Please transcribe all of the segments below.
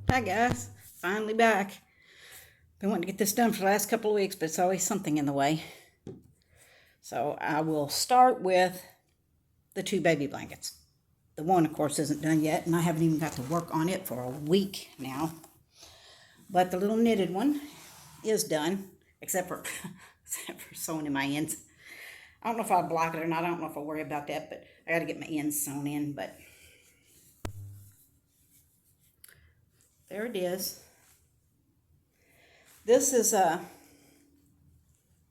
Hi guys, finally back. Been wanting to get this done for the last couple of weeks, but it's always something in the way. So I will start with the 2 baby blankets. The one, of course, isn't done yet, and I haven't even got to work on it for a week now. But the little knitted one is done, except for sewing in my ends. I don't know if I'll block it or not. I don't know if I'll worry about that, but I got to get my ends sewn in. But there it is. This is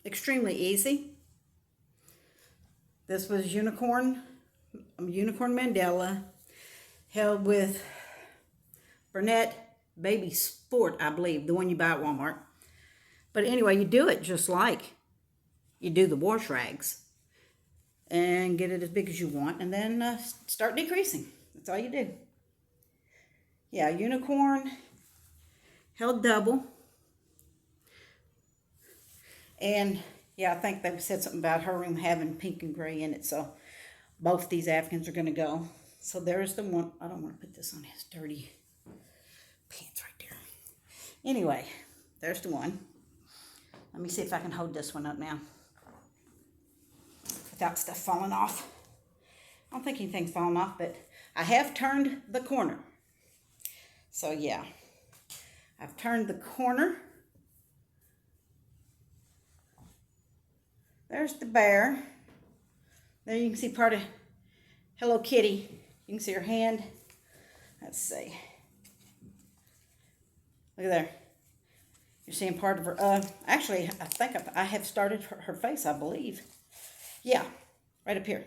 extremely easy. This was unicorn Mandela, held with Burnett Baby Sport, I believe, the one you buy at Walmart. But anyway, you do it just like you do the wash rags, and get it as big as you want, and then start decreasing. That's all you do. Yeah, unicorn held double. And yeah, I think they said something about her room having pink and gray in it, so both these Afghans are going to go. So there's the one. I don't want to put this on his dirty pants right there. Anyway, there's the one. Let me see if I can hold this one up now without stuff falling off. I don't think anything's falling off, but I have turned the corner. So yeah, I've turned the corner. There's the bear. There you can see part of Hello Kitty. You can see her hand. Let's see. Look at there. You're seeing part of her. Actually, I think I have started her face, I believe. Yeah, right up here.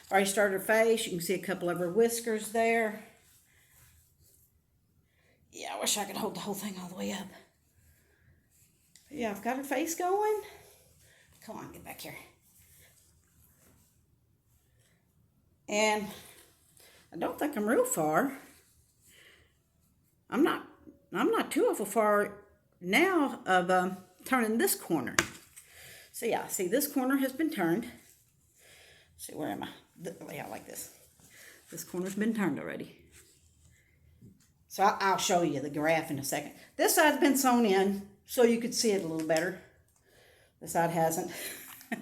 I already started her face. You can see a couple of her whiskers there. Yeah, I wish I could hold the whole thing all the way up. But yeah, I've got her face going. Come on, get back here. And I don't think I'm real far. I'm not too awful far now of turning this corner. So yeah, see, this corner has been turned. Let's see, where am I? Yeah, like this. This corner's been turned already. So I'll show you the graph in a second. This side's been sewn in so you could see it a little better. This side hasn't. Let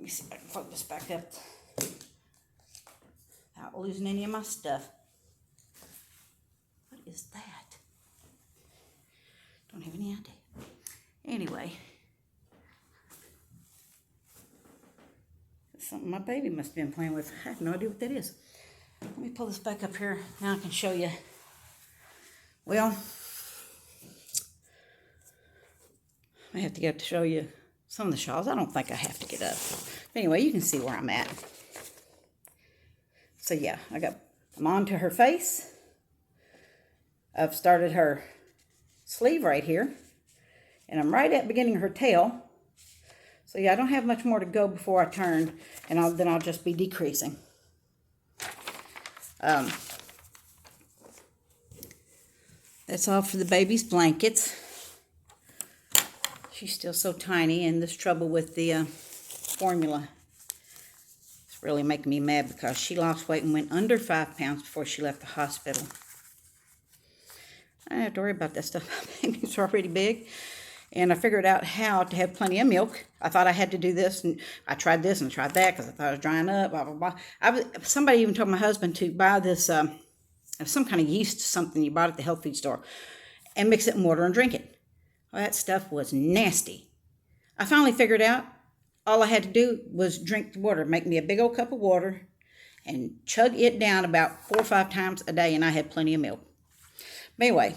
me see if I can fold this back up without losing any of my stuff. What is that? Don't have any idea. Anyway, it's something my baby must have been playing with. I have no idea what that is. Let me pull this back up here. Now I can show you. Well, I have to get up to show you some of the shawls. I don't think I have to get up. But anyway, you can see where I'm at. So yeah, I'm on to her face. I've started her sleeve right here. And I'm right at the beginning of her tail. So yeah, I don't have much more to go before I turn. And then I'll just be decreasing. That's all for the baby's blankets. She's still so tiny, and this trouble with the formula is really making me mad because she lost weight and went under 5 pounds before she left the hospital. I don't have to worry about that stuff. My baby's already big, and I figured out how to have plenty of milk. I thought I had to do this, and I tried this and tried that because I thought it was drying up, blah, blah, blah. Somebody even told my husband to buy this, some kind of yeast, something you bought at the health food store, and mix it in water and drink it. Well, that stuff was nasty. I finally figured out all I had to do was drink the water, make me a big old cup of water, and chug it down about 4 or 5 times a day, and I had plenty of milk. But anyway,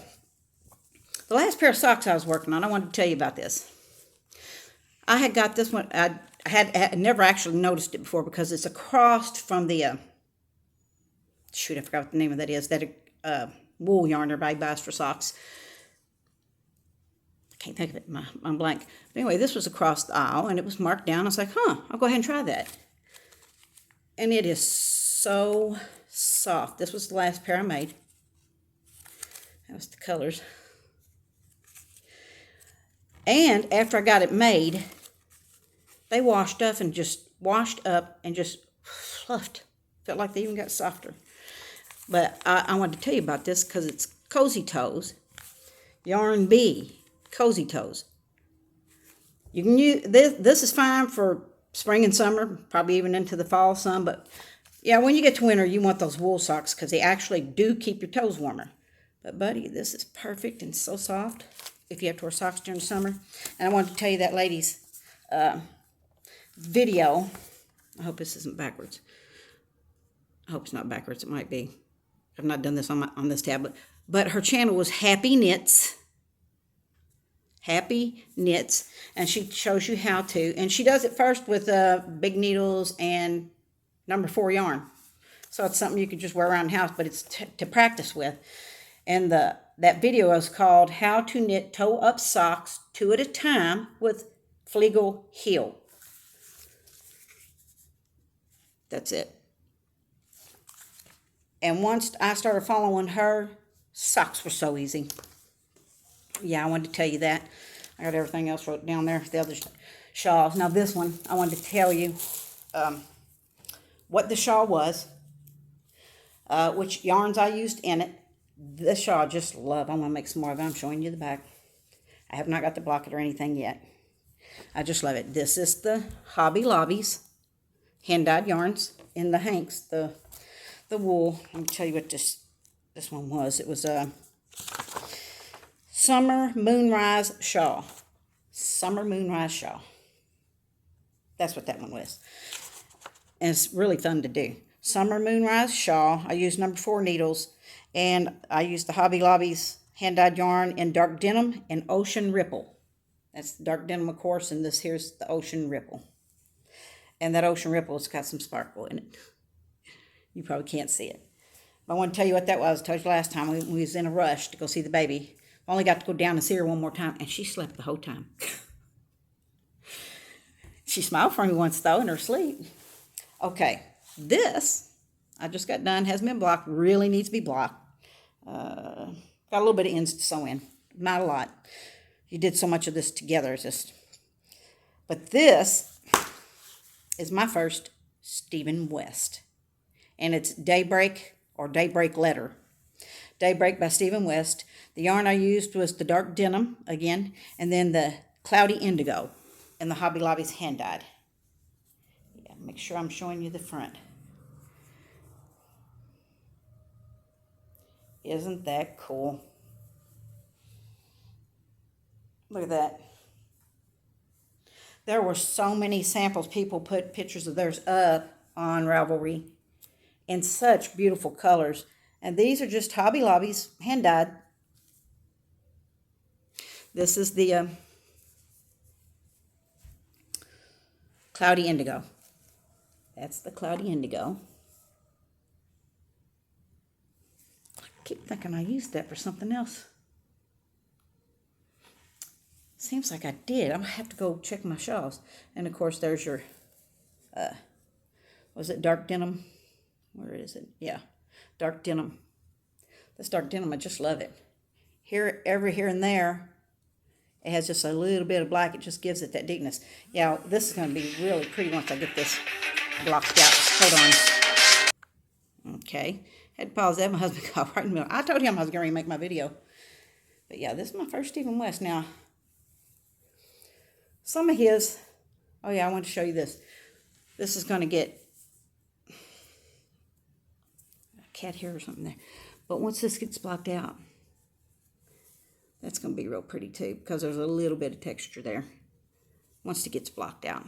the last pair of socks I was working on, I wanted to tell you about this. I had got this one. I had never actually noticed it before because it's across from the, shoot, I forgot what the name of that is, that wool yarn everybody buys for socks. Can't think of it, I'm blank. But anyway, this was across the aisle, and it was marked down. I was like, I'll go ahead and try that. And it is so soft. This was the last pair I made. That was the colors. And after I got it made, they washed up and just fluffed. Felt like they even got softer. But I wanted to tell you about this because it's Cozy Toes. Yarn B, Cozy Toes. You can use this. This is fine for spring and summer, probably even into the fall some. But yeah, when you get to winter, you want those wool socks because they actually do keep your toes warmer. But buddy, this is perfect and so soft if you have to wear socks during the summer. And I wanted to tell you that lady's video. I hope this isn't backwards. I hope it's not backwards. It might be. I've not done this on this tablet. But her channel was Happy Knits. Happy Knits. And she shows you how to. And she does it first with big needles and number 4 yarn. So it's something you could just wear around the house, but it's to practice with. And that video is called How to Knit Toe-Up Socks 2 at a Time with Flegel Heel. That's it. And once I started following her, socks were so easy. Yeah, I wanted to tell you that. I got everything else wrote down there, the other shawls. Now this one, I wanted to tell you what the shawl was, which yarns I used in it. This shawl I just love. I'm going to make some more of it. I'm showing you the back. I have not got to block it or anything yet. I just love it. This is the Hobby Lobby's hand-dyed yarns in the hanks, the wool. Let me tell you what this one was. It was a Summer Moonrise Shawl. Summer Moonrise Shawl. That's what that one was. And it's really fun to do. Summer Moonrise Shawl. I used number 4 needles. And I used the Hobby Lobby's hand-dyed yarn in dark denim and ocean ripple. That's dark denim, of course, and this here's the ocean ripple. And that ocean ripple has got some sparkle in it. You probably can't see it. But I want to tell you what that was. I told you last time we was in a rush to go see the baby. I only got to go down and see her one more time, and she slept the whole time. She smiled for me once, though, in her sleep. Okay, this, I just got done, hasn't been blocked, really needs to be blocked. Got a little bit of ends to sew in, not a lot. You did so much of this together, it's just. But this is my first Stephen West. And it's Daybreak or Daybreak Letter. Daybreak by Stephen West. The yarn I used was the dark denim, again, and then the cloudy indigo and the Hobby Lobby's hand-dyed. Yeah, make sure I'm showing you the front. Isn't that cool? Look at that. There were so many samples. People put pictures of theirs up on Ravelry in such beautiful colors. And these are just Hobby Lobby's hand-dyed. This is the Cloudy Indigo. That's the Cloudy Indigo. I keep thinking I used that for something else. Seems like I did. I'm going to have to go check my shawls. And, of course, there's your, was it dark denim? Where is it? Yeah, dark denim. This dark denim, I just love it. Here and there, it has just a little bit of black. It just gives it that deepness. Yeah, this is going to be really pretty once I get this blocked out. Hold on. Okay. Had to pause that. My husband called right in the middle. I told him I was going to make my video. But, yeah, this is my first Stephen West. Now, some of his, oh, yeah, I want to show you this. This is going to get a cat hair or something there. But once this gets blocked out, that's going to be real pretty too, because there's a little bit of texture there once it gets blocked out.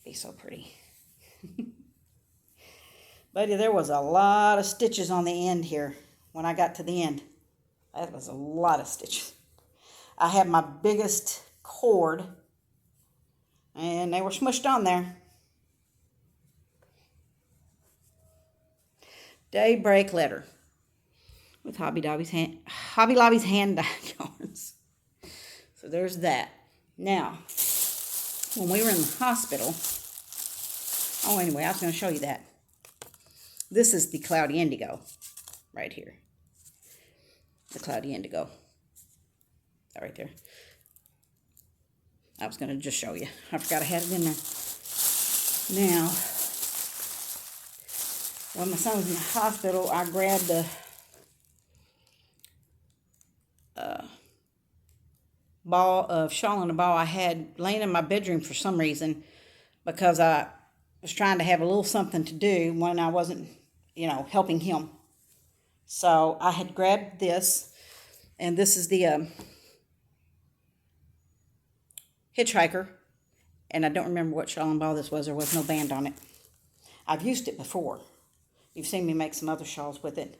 Be so pretty. But there was a lot of stitches on the end here when I got to the end. That was a lot of stitches. I had my biggest cord, and they were smushed on there. Daybreak Letter with Hobby Lobby's hand-dyed yarns. So there's that. Now, when we were in the hospital, oh, anyway, I was going to show you that. This is the Cloudy Indigo right here. The Cloudy Indigo. That right there. I was going to just show you. I forgot I had it in there. Now, when my son was in the hospital, I grabbed the ball of shawl in a ball I had laying in my bedroom for some reason, because I was trying to have a little something to do when I wasn't, helping him. So I had grabbed this, and this is the hitchhiker, and I don't remember what shawl and ball this was. There was no band on it. I've used it before. You've seen me make some other shawls with it.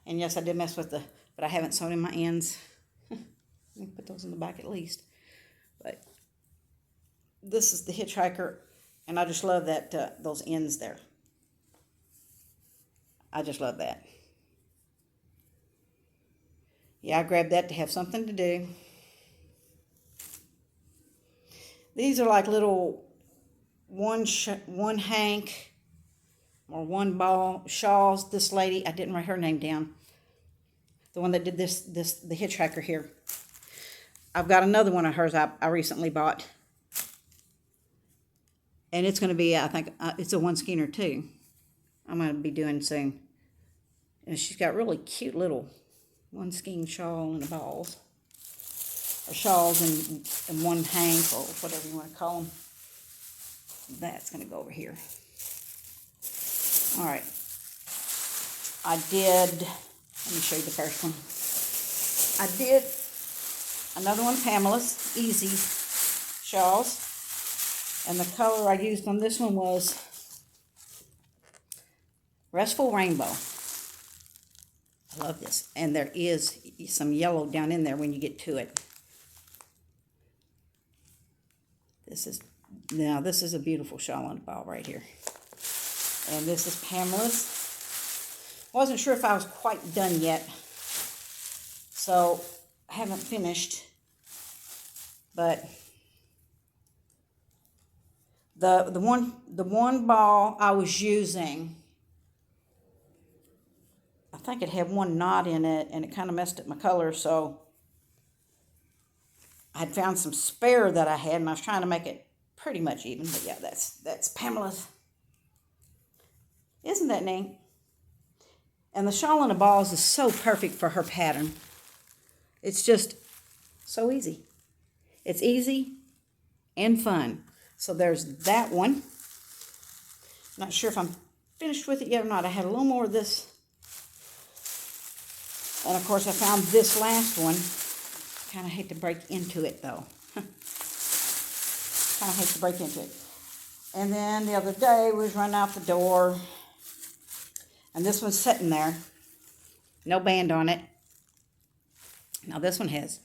And yes, I did mess with but I haven't sewn in my ends. Let me put those in the back at least. But this is the hitchhiker, and I just love that, those ends there. I just love that. Yeah, I grabbed that to have something to do. These are like little one hank or one ball shawls. This lady, I didn't write her name down. The one that did the hitchhiker here. I've got another one of hers I recently bought. And it's going to be, I think, it's a one skeiner too. I'm going to be doing soon. And she's got really cute little one skein shawl and balls. Or shawls and one hank, or whatever you want to call them. That's going to go over here. All right. Let me show you the first one. I did another one, Pamela's Easy shawls. And the color I used on this one was Restful Rainbow. I love this. And there is some yellow down in there when you get to it. This is a beautiful shawl on the ball right here. And this is Pamela's. Wasn't sure if I was quite done yet, so I haven't finished. But the one ball I was using, I think it had one knot in it, and it kind of messed up my color, so I had found some spare that I had, and I was trying to make it pretty much even. But yeah, that's Pamela's. Isn't that neat? And the shawl and the balls is so perfect for her pattern. It's just so easy. It's easy and fun. So there's that one. Not sure if I'm finished with it yet or not. I had a little more of this. And of course I found this last one. Kind of hate to break into it though. Kind of hate to break into it. And then the other day we was running out the door. And this one's sitting there. No band on it. Now this one has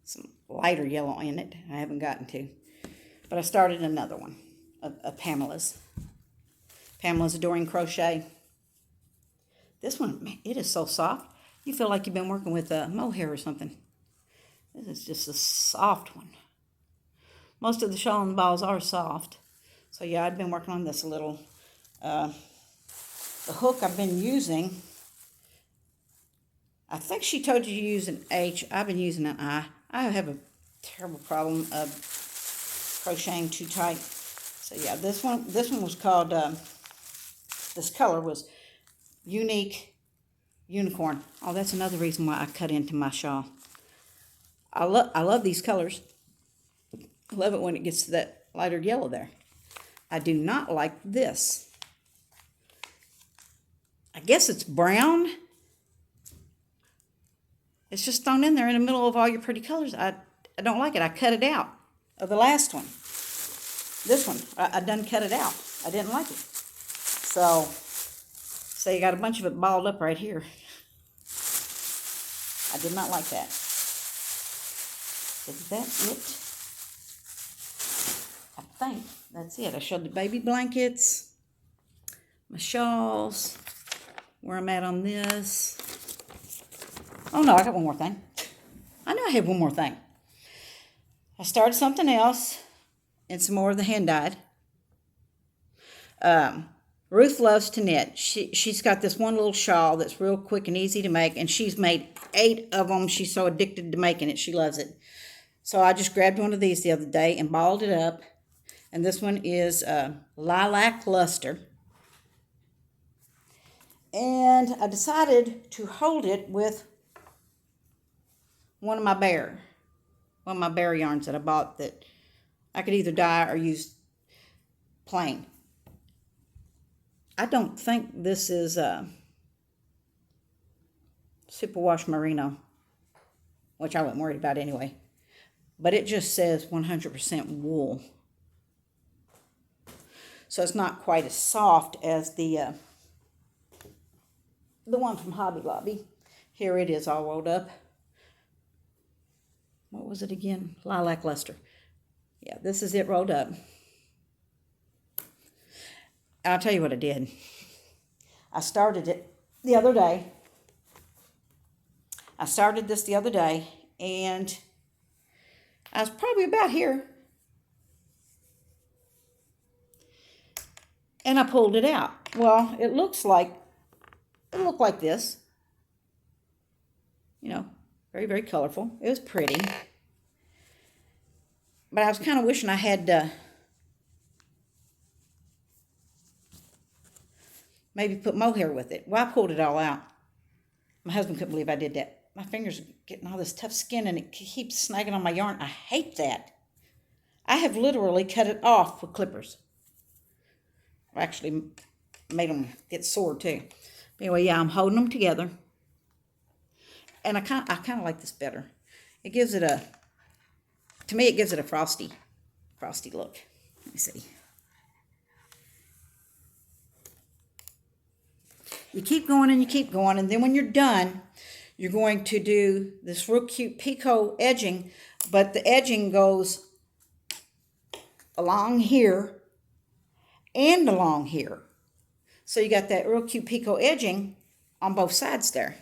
some lighter yellow in it. I haven't gotten to. But I started another one. Of Pamela's. Pamela's Adoring Crochet. This one, man, it is so soft. You feel like you've been working with mohair or something. This is just a soft one. Most of the shawl and balls are soft. So yeah, I've been working on this a little. The hook I've been using, I think she told you to use an H. I've been using an I. I have a terrible problem of crocheting too tight. So yeah, this one was called, this color was Unique Unicorn. Oh, that's another reason why I cut into my shawl. I love these colors. I love it when it gets to that lighter yellow there. I do not like this. I guess it's brown. It's just thrown in there in the middle of all your pretty colors. I don't like it. I cut it out of the last one. This one, I done cut it out. I didn't like it. So you got a bunch of it balled up right here. I did not like that. Is that it? I think that's it. I showed the baby blankets, my shawls, where I'm at on this. Oh no, I got one more thing. I know I have one more thing. I started something else and some more of the hand-dyed. Ruth loves to knit. She's got this one little shawl that's real quick and easy to make, and she's made 8 of them. She's so addicted to making it. She loves it. So I just grabbed one of these the other day and balled it up. And this one is Lilac Luster. And I decided to hold it with one of my bear yarns that I bought that I could either dye or use plain. I don't think this is superwash merino, which I wasn't worried about anyway. But it just says 100% wool. So it's not quite as soft as the one from Hobby Lobby. Here it is all rolled up. What was it again? Lilac luster. Yeah, this is it rolled up. I'll tell you what I did. I started it the other day. I started this the other day, and I was probably about here. And I pulled it out. Well, it looked like this. You know, very, very colorful. It was pretty. But I was kind of wishing I had maybe put mohair with it. Well, I pulled it all out. My husband couldn't believe I did that. My fingers are getting all this tough skin and it keeps snagging on my yarn. I hate that. I have literally cut it off with clippers. I actually made them get sore too. But anyway, yeah, I'm holding them together. And I kind of like this better. It gives it to me it gives it a frosty look. Let me see. You keep going and you keep going, and then when you're done, you're going to do this real cute picot edging, but the edging goes along here and along here. So you got that real cute picot edging on both sides there.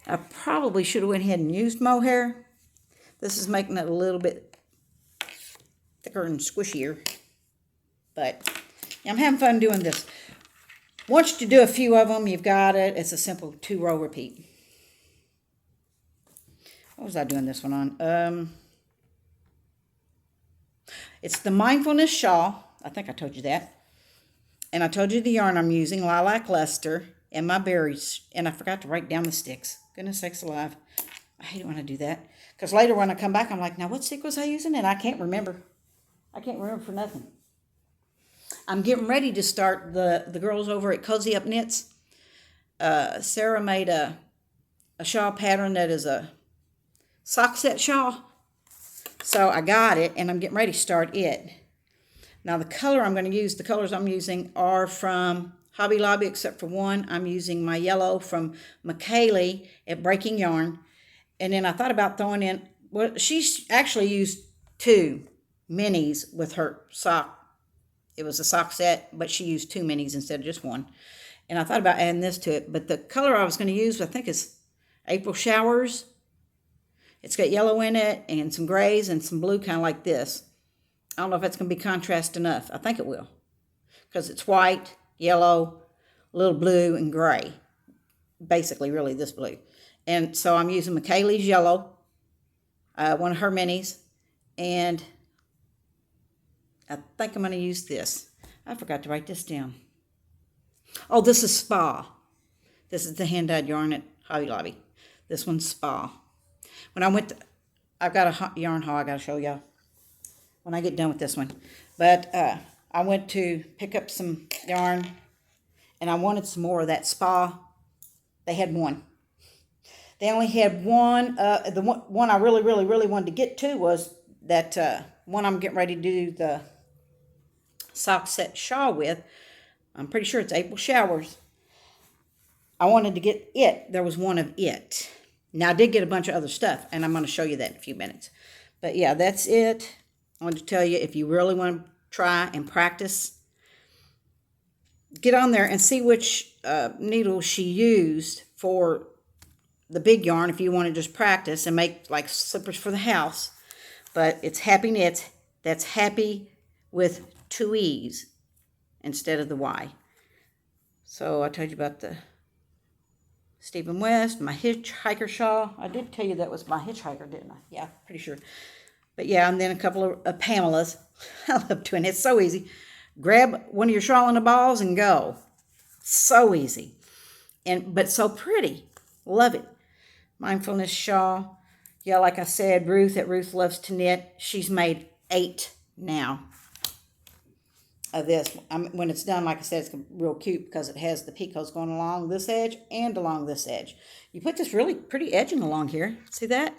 I probably should have went ahead and used mohair. This is making it a little bit thicker and squishier. But yeah, I'm having fun doing this. Once you do a few of them, you've got it. It's a simple 2-row repeat. What was I doing this one on? It's the Mindfulness Shawl. I think I told you that. And I told you the yarn I'm using, Lilac Luster, and my berries. And I forgot to write down the sticks. Goodness sakes alive. I hate it when I do that. Because later when I come back, I'm like, now what stick was I using? And I can't remember. I can't remember for nothing. I'm getting ready to start the girls over at Cozy Up Knits. Sarah made a shawl pattern that is a sock set shawl. So I got it, and I'm getting ready to start it. Now the color I'm going to use, the colors I'm using are from Hobby Lobby, except for one. I'm using my yellow from McKaylee at Breaking Yarn. And then I thought about throwing in, well, she's actually used 2 minis with her sock. It was a sock set, but she used 2 minis instead of just one. And I thought about adding this to it, but the color I was going to use, I think, is April Showers. It's got yellow in it and some grays and some blue, kind of like this. I don't know if it's going to be contrast enough. I think it will, because it's white, yellow, a little blue, and gray. Basically, really, this blue. And so I'm using McKaylee's yellow, one of her minis, and I think I'm going to use this. I forgot to write this down. Oh, this is Spa. This is the hand-dyed yarn at Hobby Lobby. This one's Spa. When I went to, I've got a yarn haul I got to show y'all when I get done with this one. But I went to pick up some yarn, and I wanted some more of that Spa. They had one. They only had one. The one I really, really, really wanted to get to was that one I'm getting ready to do the sock set shawl with. I'm pretty sure it's April Showers. I wanted to get it. There was one of it. Now, I did get a bunch of other stuff, and I'm going to show you that in a few minutes. But, yeah, that's it. I wanted to tell you, if you really want to try and practice, get on there and see which needle she used for the big yarn if you want to just practice and make, like, slippers for the house. But it's Happy Knits. That's happy with 2 E's instead of the Y. So, I told you about the Stephen West, my hitchhiker shawl. I did tell you that was my hitchhiker, didn't I? Yeah, pretty sure. But yeah, and then a couple of Pamela's. I love doing it. It's so easy. Grab one of your shawl in the balls and go. So easy. But so pretty. Love it. Mindfulness shawl. Yeah, like I said, Ruth at Ruth Loves to Knit, she's made 8 now of this. When it's done, like I said, it's real cute because it has the picots going along this edge and along this edge. You put this really pretty edging along here. See that?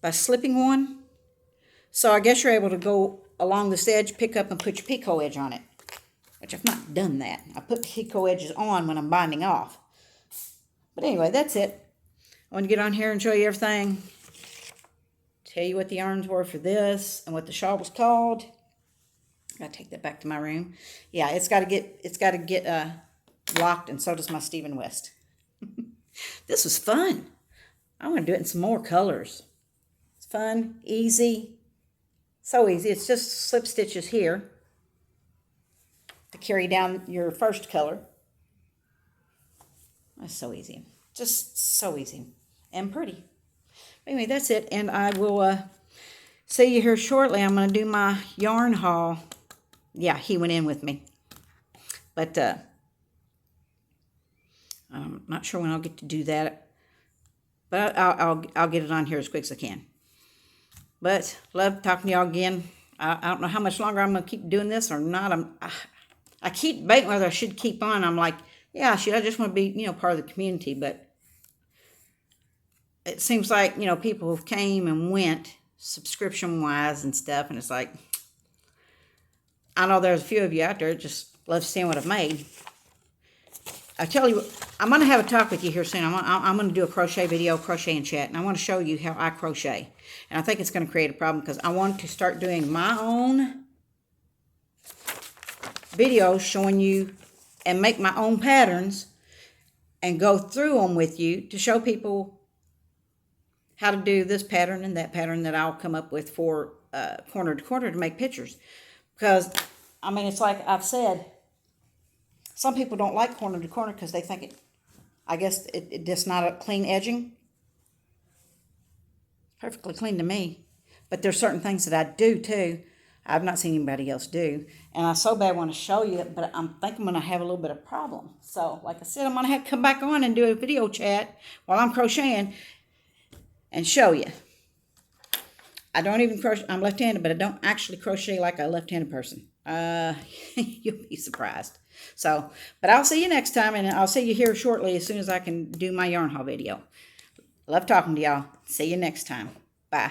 By slipping one. So I guess you're able to go along this edge, pick up and put your picot edge on it. Which I've not done that. I put picot edges on when I'm binding off. But anyway, that's it. I want to get on here and show you everything. Tell you what the yarns were for this and what the shawl was called. I gotta take that back to my room. Yeah, it's gotta get locked, and so does my Stephen West. This was fun. I want to do it in some more colors. It's fun, easy, so easy. It's just slip stitches here to carry down your first color. That's so easy. Just so easy and pretty. Anyway, that's it, and I will see you here shortly. I'm going to do my yarn haul. Yeah, he went in with me. But I'm not sure when I'll get to do that. But I'll get it on here as quick as I can. But love talking to y'all again. I don't know how much longer I'm going to keep doing this or not. I keep debating whether I should keep on. I'm like, yeah, I should. I just want to be, part of the community. But it seems like, people who came and went subscription-wise and stuff. And it's like, I know there's a few of you out there that just love seeing what I've made. I tell you, I'm going to have a talk with you here soon. I'm going to do a crochet video, crochet and chat, and I want to show you how I crochet. And I think it's going to create a problem because I want to start doing my own videos showing you and make my own patterns and go through them with you to show people how to do this pattern and that pattern that I'll come up with for corner to corner to make pictures. Because, it's like I've said, some people don't like corner to corner because they think it just not a clean edging. Perfectly clean to me. But there's certain things that I do too. I've not seen anybody else do. And I so bad want to show you, but I think I'm going to have a little bit of problem. So, like I said, I'm going to have to come back on and do a video chat while I'm crocheting and show you. I don't even crochet. I'm left-handed, but I don't actually crochet like a left-handed person. You'll be surprised. So, but I'll see you next time, and I'll see you here shortly as soon as I can do my yarn haul video. Love talking to y'all. See you next time. Bye.